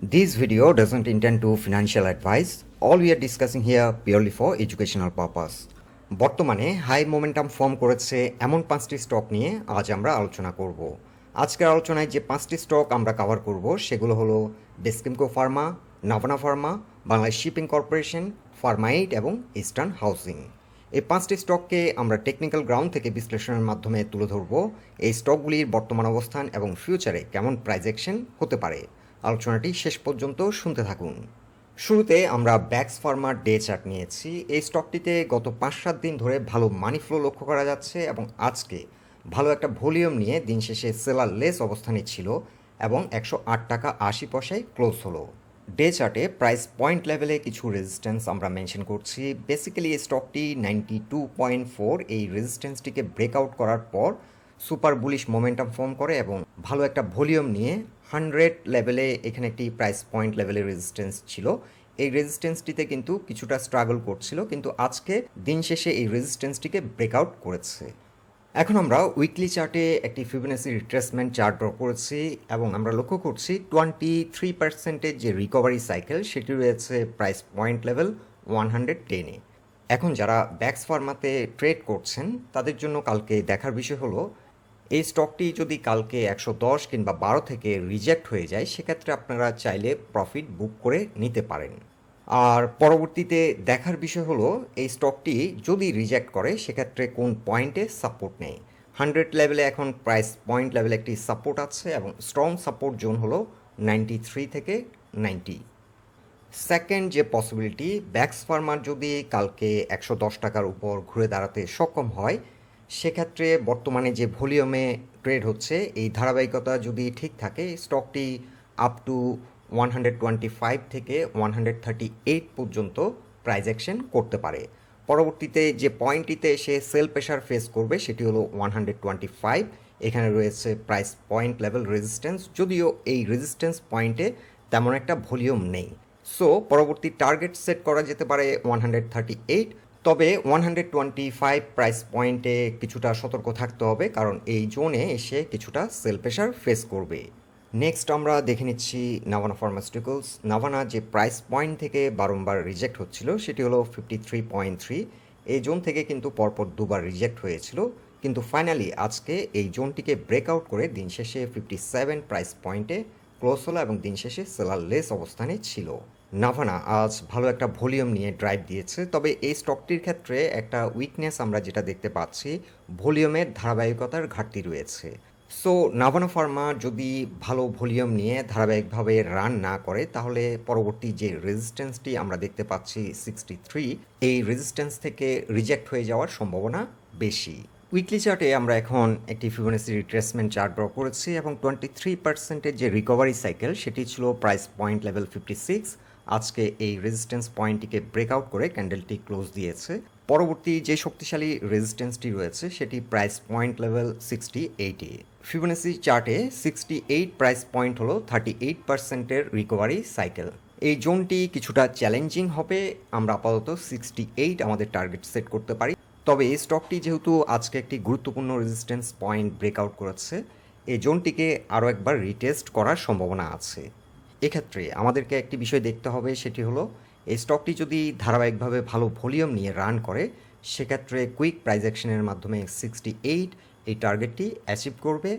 This video doesn't intend to financial advice. All we are discussing here purely for educational purpose. বর্তমানে high momentum form করেছে এমন 5টি stock নিয়ে আজ আমরা আলোচনা করব। আজকের আলোচনায় যে 5টি স্টক আমরা কভার করব সেগুলো হলো Beximco pharma, Navana pharma, Bangladesh shipping corporation, ফার্মাইট এবং ইস্টার্ন হাউসিং। এই 5টি স্টককে আমরা টেকনিক্যাল গ্রাউন্ড থেকে বিশ্লেষণের মাধ্যমে তুলে ধরব এই স্টকগুলির বর্তমান অবস্থান এবং ফিউচারে কেমন প্রাইস অ্যাকশন হতে পারে। আলোচনাটি শেষ পর্যন্ত শুনতে থাকুন। শুরুতে আমরা ব্যাক্স ফার্মার ডে চার্ট নিয়েছি। এই স্টকটিতে গত 5-7 দিন ধরে ভালো মানি ফ্লো লক্ষ্য করা যাচ্ছে এবং আজকে ভালো একটা ভলিউম নিয়ে দিন শেষে সেলার লেস অবস্থানে ছিল এবং 108 টাকা 80 পয়সায় ক্লোজ হলো। ডে চার্টে প্রাইস পয়েন্ট লেভেলে কিছু রেজিস্ট্যান্স আমরা মেনশন করছি। বেসিক্যালি এই স্টকটি 92.4 এই রেজিস্ট্যান্সটিকে ব্রেকআউট করার পর সুপার বুলিশ মোমেন্টাম ফর্ম করে এবং ভালো একটা ভলিউম নিয়ে 100 লেভেলে এখানে একটি প্রাইস পয়েন্ট লেভেলের রেজিস্ট্যান্স ছিল। এই রেজিস্ট্যান্সটিতে কিন্তু কিছুটা স্ট্রাগল করছিল, কিন্তু আজকে দিন শেষে এই রেজিস্ট্যান্সটিকে ব্রেকআউট করেছে। এখন আমরা উইকলি চার্টে একটি ফিবোনাচি রিট্রেসমেন্ট চার্ট ড্র করেছি এবং আমরা লক্ষ্য করছি 23% যে রিকভারি সাইকেল সেটি রয়েছে প্রাইস পয়েন্ট লেভেল 110-এ। এখন যারা ব্যাক্স ফার্মাতে ট্রেড করছেন তাদের জন্য কালকে দেখার বিষয় হলো এই স্টকটি যদি কালকে 110 কিংবা 12 থেকে রিজেক্ট হয়ে যায় সেক্ষেত্রে আপনারা চাইলে প্রফিট বুক করে নিতে পারেন। আর পরবর্তীতে দেখার বিষয় হলো এই স্টকটি যদি রিজেক্ট করে সেক্ষেত্রে কোন পয়েন্টে সাপোর্ট নেই। 100 লেভেলে এখন প্রাইস পয়েন্ট লেভেলে একটি সাপোর্ট আছে এবং স্ট্রং সাপোর্ট জোন হলো 93 থেকে 90। সেকেন্ড যে পসিবিলিটি, ব্যাক্স ফার্মার যদি কালকে 110 টাকার উপর ঘুরে দাঁড়াতে সক্ষম হয় সেক্ষেত্রে বর্তমানে যে ভলিউমে ট্রেড হচ্ছে এই ধারাবাহিকতা যদি ঠিক থাকে স্টকটি আপ টু 125 থেকে 138 পর্যন্ত প্রাইস অ্যাকশন করতে পারে। পরবর্তীতে যে পয়েন্টটিতে এসে সেল প্রেশার ফেস করবে সেটি হলো 125। এখানে রয়েছে প্রাইস পয়েন্ট লেভেল রেজিস্ট্যান্স, যদিও এই রেজিস্ট্যান্স পয়েন্টে তেমন একটা ভলিউম নেই। সো পরবর্তী টার্গেট সেট করা যেতে পারে 138। তবে 125 প্রাইস পয়েন্টে কিছুটা সতর্ক থাকতে হবে, কারণ এই জোনে এসে কিছুটা সেল প্রেশার ফেস করবে। নেক্সট আমরা দেখে নিচ্ছি নাভানা ফার্মাসিউটিক্যালস। নাভানা যে প্রাইস পয়েন্ট থেকে বারংবার রিজেক্ট হচ্ছিল সেটি হলো 53.3। এই জোন থেকে কিন্তু পরপর দুবার রিজেক্ট হয়েছিল, কিন্তু ফাইনালি আজকে এই জোনটিকে ব্রেকআউট করে দিন শেষে 57 প্রাইস পয়েন্টে ক্লোজ হলো এবং দিন শেষে সেলার লেস অবস্থানে ছিল। নাভানা আজ ভালো একটা ভলিউম নিয়ে ড্রাইভ দিয়েছে, তবে এই স্টকটির ক্ষেত্রে একটা উইকনেস আমরা যেটা দেখতে পাচ্ছি, ভলিউমের ধারাবাহিকতার ঘাটতি রয়েছে। সো নাভানা ফার্মা যদি ভালো ভলিউম নিয়ে ধারাবাহিকভাবে রান না করে তাহলে পরবর্তী যে রেজিস্ট্যান্সটি আমরা দেখতে পাচ্ছি 63, এই রেজিস্ট্যান্স থেকে রিজেক্ট হয়ে যাওয়ার সম্ভাবনা বেশি। উইকলি চার্টে আমরা এখন একটি ফিবোনাচি রিট্রেসমেন্ট চার্ট ড্র করেছি এবং 23%-এর যে রিকভারি সাইকেল সেটি ছিল প্রাইস পয়েন্ট লেভেল 56। আজকে এই রেজিস্ট্যান্স পয়েন্টটিকে ব্রেকআউট করে ক্যান্ডেলটি ক্লোজ দিয়েছে। পরবর্তী যে শক্তিশালী রেজিস্ট্যান্সটি রয়েছে সেটি প্রাইস পয়েন্ট লেভেল 68-এ। ফিবোনাচি চার্টে 68 প্রাইস পয়েন্ট হলো 38%-এর রিকভারি সাইকেল। এই জোনটি কিছুটা চ্যালেঞ্জিং হবে, আমরা আপাতত 68 আমাদের টার্গেট সেট করতে পারি। তবে এই স্টকটি যেহেতু আজকে একটি গুরুত্বপূর্ণ রেজিস্ট্যান্স পয়েন্ট ব্রেকআউট করেছে, এই জোনটিকে আরও একবার রিটেস্ট করার সম্ভাবনা আছে। এক্ষেত্রে আমাদেরকে একটি বিষয় দেখতে হবে, সেটি হলো এই স্টকটি যদি ধারাবাহিকভাবে ভালো ভলিউম নিয়ে রান করে সেক্ষেত্রে কুইক প্রাইস অ্যাকশনের মাধ্যমে 68 এই টার্গেটটি অ্যাচিভ করবে।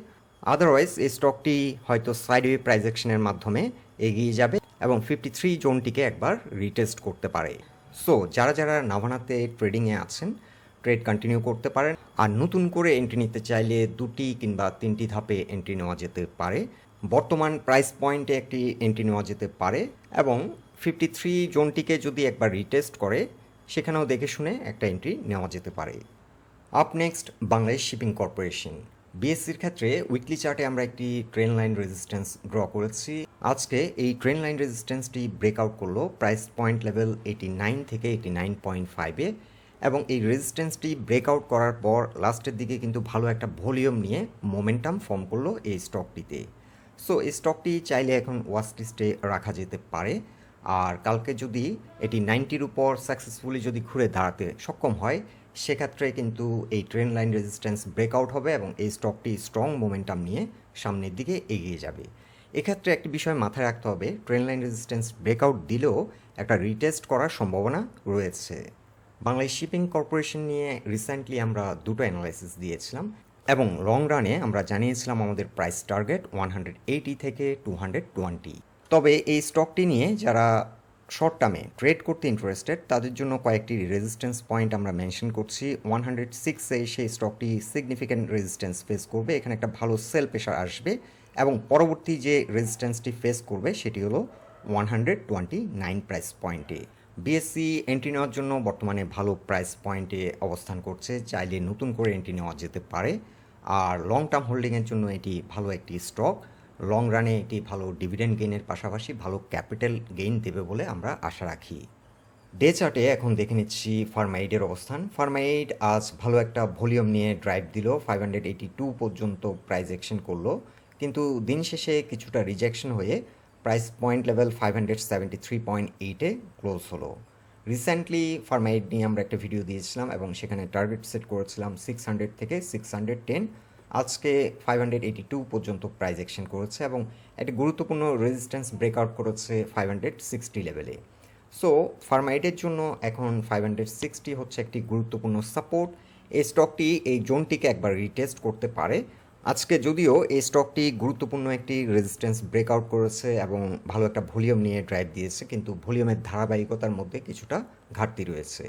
আদারওয়াইজ এই স্টকটি হয়তো সাইডওয়ে প্রাইস অ্যাকশনের মাধ্যমে এগিয়ে যাবে এবং 53 জোনটিকে একবার রিটেস্ট করতে পারে। সো যারা যারা নাভানাতে ট্রেডিংয়ে আছেন ট্রেড কন্টিনিউ করতে পারেন, আর নতুন করে এন্ট্রি নিতে চাইলে 2টি কিংবা 3টি ধাপে এন্ট্রি নেওয়া যেতে পারে। বর্তমান প্রাইস পয়েন্টে একটি এন্ট্রি নেওয়া যেতে পারে এবং 53 জোনটিকে যদি একবার রিটেস্ট করে সেখানেও দেখে শুনে একটা এন্ট্রি নেওয়া যেতে পারে। Up next Bangladesh shipping corporation. বিএসসির ক্ষেত্রে উইকলি চার্টে আমরা একটি ট্রেন লাইন রেজিস্ট্যান্স ড্র করেছি। আজকে এই ট্রেন লাইন রেজিস্ট্যান্সটি ব্রেকআউট করলো প্রাইস পয়েন্ট লেভেল 89 থেকে 89.5-এ এবং এই রেজিস্ট্যান্সটি ব্রেকআউট করার পর লাস্টের দিকে কিন্তু ভালো একটা ভলিউম নিয়ে মোমেন্টাম ফর্ম করলো এই স্টকটিতে। সো এই স্টকটি চাইলে এখন ওয়াচ লিস্টে রাখা যেতে পারে, আর কালকে যদি এটি 90-র উপর সাকসেসফুলি যদি ঘুরে দাঁড়াতে সক্ষম হয় সেক্ষেত্রে কিন্তু এই ট্রেন লাইন রেজিস্ট্যান্স ব্রেকআউট হবে এবং এই স্টকটি স্ট্রং মোমেন্টাম নিয়ে সামনের দিকে এগিয়ে যাবে। এক্ষেত্রে একটি বিষয় মাথায় রাখতে হবে, ট্রেন্ড লাইন রেজিস্ট্যান্স ব্রেকআউট দিলেও একটা রিটেস্ট করার সম্ভাবনা রয়েছে। বাংলাদেশ শিপিং কর্পোরেশন নিয়ে রিসেন্টলি আমরা দুটো অ্যানালাইসিস দিয়েছিলাম এবং লং রানে আমরা জানিয়েছিলাম আমাদের প্রাইস টার্গেট 180 থেকে 220। তবে এই স্টকটি নিয়ে যারা শর্ট টার্মে ট্রেড করতে ইন্টারেস্টেড তাদের জন্য কয়েকটি রেজিস্ট্যান্স পয়েন্ট আমরা মেনশন করছি। 106-এ সেই স্টকটি সিগনিফিক্যান্ট রেজিস্ট্যান্স ফেস করবে, এখানে একটা ভালো সেল প্রেশার আসবে এবং পরবর্তী যে রেজিস্ট্যান্সটি ফেস করবে সেটি হলো 129 প্রাইস পয়েন্টে। বিএসসি এন্ট্রি নেওয়ার জন্য বর্তমানে ভালো প্রাইস পয়েন্টে অবস্থান করছে, চাইলে নতুন করে এন্ট্রি নেওয়া যেতে পারে। আর লং টার্ম হোল্ডিংয়ের জন্য এটি ভালো একটি স্টক, লং রানে এটি ভালো ডিভিডেন্ড গেইনের পাশাপাশি ভালো ক্যাপিটাল গেইন দেবে বলে আমরা আশা রাখি। ডে চার্টে এখন দেখে নিচ্ছি ফার্মাইডের অবস্থান। ফার্মাইড আজ ভালো একটা ভলিউম নিয়ে ড্রাইভ দিল, 582 পর্যন্ত প্রাইস অ্যাকশন করলো, কিন্তু দিন শেষে কিছুটা রিজেকশন হয়ে প্রাইস পয়েন্ট লেভেল 573.8-এ ক্লোজ হলো। রিসেন্টলি ফার্মাইড নিয়ে আমরা একটা ভিডিও দিয়েছিলাম এবং সেখানে টার্গেট সেট করেছিলাম 600 থেকে 610। আজকে 582 পর্যন্ত প্রাইস অ্যাকশন করেছে এবং একটি গুরুত্বপূর্ণ রেজিস্ট্যান্স ব্রেকআউট করেছে 560 লেভেলে। সো ফার্মাইডের জন্য এখন 560 হচ্ছে একটি গুরুত্বপূর্ণ সাপোর্ট। এই স্টকটি এই জোনটিকে একবার রিটেস্ট করতে পারে। আজকে যদিও এই স্টকটি গুরুত্বপূর্ণ একটি রেজিস্ট্যান্স ব্রেকআউট করেছে এবং ভালো একটা ভলিউম নিয়ে ড্রাইভ দিয়েছে, কিন্তু ভলিউমের ধারাবাহিকতার মধ্যে কিছুটা ঘাটতি রয়েছে।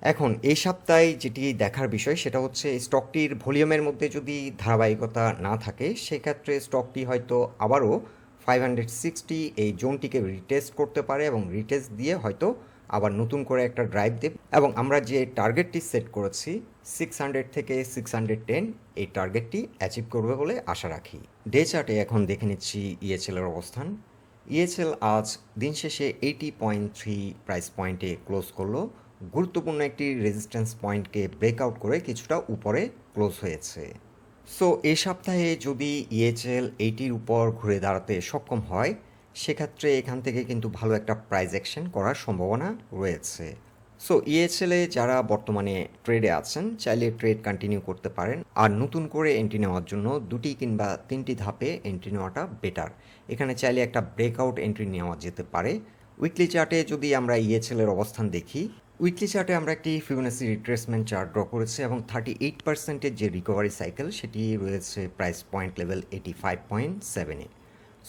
এখন এই সপ্তাহে যেটি দেখার বিষয় সেটা হচ্ছে স্টকটির ভলিউমের মধ্যে যদি ধারাবাহিকতা না থাকে সেক্ষেত্রে স্টকটি হয়তো আবারও 560 এই জোনটিকে রিটেস্ট করতে পারে এবং রিটেস্ট দিয়ে হয়তো আবার নতুন করে একটা ড্রাইভ দেবে এবং আমরা যে টার্গেটটি সেট করেছি 600 থেকে 610 এই টার্গেটটি অ্যাচিভ করবে বলে আশা রাখি। ডে চার্টে এখন দেখে নিচ্ছি ইএচএলের অবস্থান। ইএচএল আজ দিন শেষে 80.3 প্রাইস পয়েন্টে ক্লোজ করলো, গুরুত্বপূর্ণ একটি রেজিস্ট্যান্স পয়েন্টকে ব্রেকআউট করে কিছুটা উপরে ক্লোজ হয়েছে। সো এই সপ্তাহে যদি ইএচএল 80-র উপর ঘুরে দাঁড়াতে সক্ষম হয় সেক্ষেত্রে এখান থেকে কিন্তু ভালো একটা প্রাইস অ্যাকশন করার সম্ভাবনা রয়েছে। সো ইএচএলে যারা বর্তমানে ট্রেডে আছেন চাইলে ট্রেড কন্টিনিউ করতে পারেন, আর নতুন করে এন্ট্রি নেওয়ার জন্য 2টি কিংবা 3টি ধাপে এন্ট্রি নেওয়াটা বেটার। এখানে চাইলে একটা ব্রেকআউট এন্ট্রি নেওয়া যেতে পারে। উইকলি চার্টে যদি আমরা ইএচএলের অবস্থান দেখি, উইকলি চার্টে আমরা একটি ফিবোনাচি রিট্রেসমেন্ট চার্ট ড্র করেছি এবং 38%-এর যে রিকভারি সাইকেল সেটি রয়েছে প্রাইস পয়েন্ট লেভেল 85.7-এ।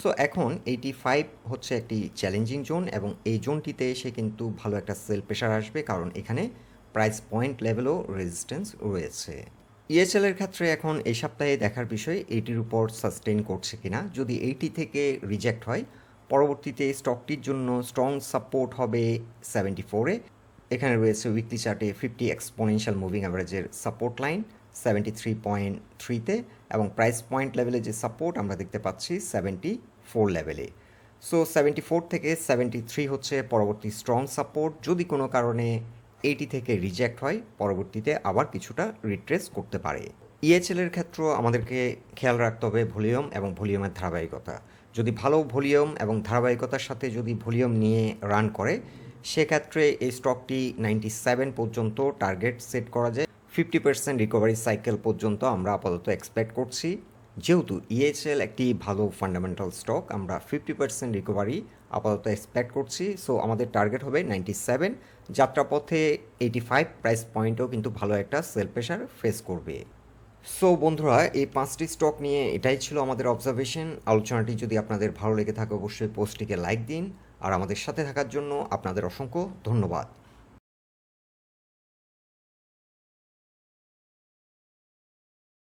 সো এখন 85 হচ্ছে একটি চ্যালেঞ্জিং জোন এবং এই জোনটিতে এসে কিন্তু ভালো একটা সেল প্রেশার আসবে, কারণ এখানে প্রাইস পয়েন্ট লেভেলও রেজিস্ট্যান্স রয়েছে। ইএচএল এর ক্ষেত্রে এখন এই সপ্তাহে দেখার বিষয় 80-র উপর সাস্টেইন করছে কিনা। যদি 80 থেকে রিজেক্ট হয় পরবর্তীতে স্টকটির জন্য স্ট্রং সাপোর্ট হবে 74-এ। এখানে রয়েছে উইকলি চার্টে 50 এক্সপোনেনশিয়াল মুভিং অ্যাভারেজের সাপোর্ট লাইন 73.3-তে এবং প্রাইস পয়েন্ট লেভেলে যে সাপোর্ট আমরা দেখতে পাচ্ছি 74 লেভেলে। সো 74 থেকে 73 হচ্ছে পরবর্তী স্ট্রং সাপোর্ট। যদি কোনো কারণে 80 থেকে রিজেক্ট হয় পরবর্তীতে আবার কিছুটা রিট্রেস করতে পারে। ইএচএল এর ক্ষেত্রেও আমাদেরকে খেয়াল রাখতে হবে ভলিউম এবং ভলিউমের ধারাবাহিকতা। যদি ভালো ভলিউম এবং ধারাবাহিকতার সাথে যদি ভলিউম নিয়ে রান করে সেক্ষেত্রে এই স্টকটি 97 পর্যন্ত টার্গেট সেট করা যায়। 50% রিকভারি সাইকেল পর্যন্ত আমরা আপাতত এক্সপেক্ট করছি। যেহেতু ইএচএল একটি ভালো ফান্ডামেন্টাল স্টক, আমরা 50% রিকভারি আপাতত এক্সপেক্ট করছি। সো আমাদের টার্গেট হবে 97। যাত্রাপথে 85 প্রাইস পয়েন্টেও কিন্তু ভালো একটা সেল প্রেশার ফেস করবে। সো বন্ধুরা, এই 5টি স্টক নিয়ে এটাই ছিল আমাদের অবজারভেশন। আলোচনাটি যদি আপনাদের ভালো লেগে থাকে অবশ্যই পোস্টটিকে লাইক দিন, আর আমাদের সাথে থাকার জন্য আপনাদের অসংখ্য ধন্যবাদ।